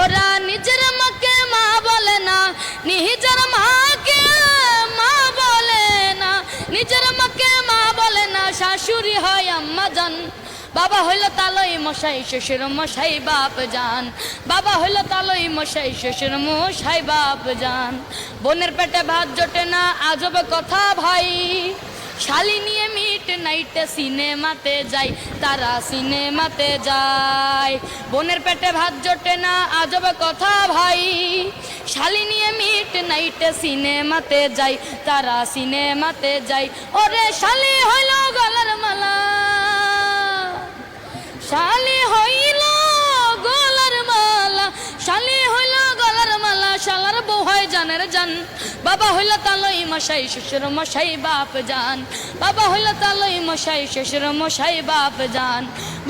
ওরা নিজের মাকে মা বলে না, নিজের মাকে মা বলে না, নিজের মাকে মা বলে না, শাশুড়ি হয় আম্মা জান। বাবা হইল তালই মশাই, শ্বশুর মশাই বাপ জান। বাবা হইল তালই মশাই, শ্বশুর মশাই বাপ জান। বোনের পেটে ভাত জোটে না, আজব কথা ভাই। শালি নিয়ে মিট নাইটে সিনেমাতে যাই, তারা সিনেমাতে যায়। বোনের পেটে ভাত জোটে না, আজব কথা ভাই। শালি নিয়ে মিট নাইটে সিনেমাতে যাই, তারা সিনেমাতে যাই। ওরে শালি হইল গলার মালা, শালি হইল গলার মালা, শালি হইল গলার মালা, শালার বউ হয় জানের জান। বাবা হইল তালই মশাই, শ্বশুর মশাই বাপ জান। বাবা হইল তালই মশাই, শ্বশুর মশাই বাপ জান।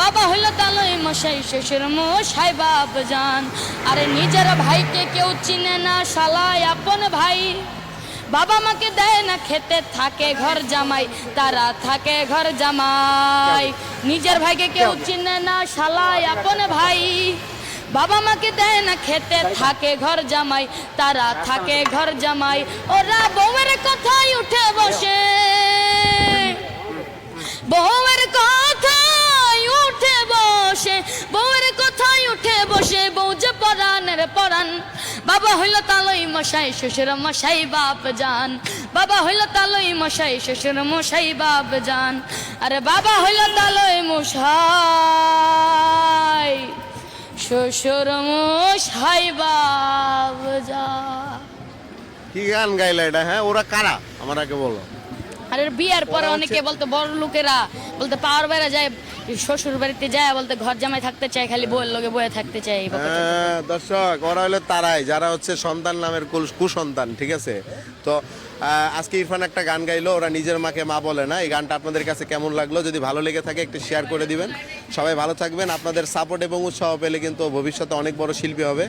বাবা হইল তালই মশাই, শ্বশুর মশাই বাপ জান। আরে নিজের ভাইকে কেউ চিনে না, শালাই আপন ভাই। বাবা মাকে দেয় না খেতে, থাকে ঘর জামাই, তারা থাকে ঘর জামাই। নিজের ভাইকে কেউ চিনে না, শালাই আপন ভাই। বাবা মাকে দেয় না খেতে, থাকে ঘর জামাই, তারা থাকে ঘর জামাই। ওরা বউয়ের কথায় উঠে বসে, বউয়ের কথায় উঠে বসে, বউয়ের কথায় উঠে বসে, বউ যে পরাণের পরাণ। বাবা হইল তালই মশাই, শ্বশুর মশাই বাপ জান। বাবা হইল তালই মশাই, শ্বশুর মশাই বাপ জান। আরে বাবা হইল তালই মশাই, শ্বশুর মশাই বাপ জান। কি গান গাইলা এটা? হ্যাঁ, ওরা কারা আমার আগে বলো। আরে বিয়ের পরে অনেকে বলতে, বড় লোকেরা বলতে পাওয়ার বাইরে যায়, শ্বশুর বাড়িতে যায় বলতে ঘর জামাই থাকতে চায়, খালি বউয়ের লগে বয়ে থাকতে চায়। দর্শক, ওরা হলো তারাই যারা হচ্ছে সন্তান নামের কুসন্তান, ঠিক আছে? তো আজকে ইরফান একটা গান গাইলো, ওরা নিজের মাকে মা বলে না। এই গানটা আপনাদের কাছে কেমন লাগলো? যদি ভালো লেগে থাকে একটু শেয়ার করে দিবেন। সবাই ভালো থাকবেন। আপনাদের সাপোর্ট এবং উৎসাহ পেলে কিন্তু ভবিষ্যতে অনেক বড় শিল্পী হবে।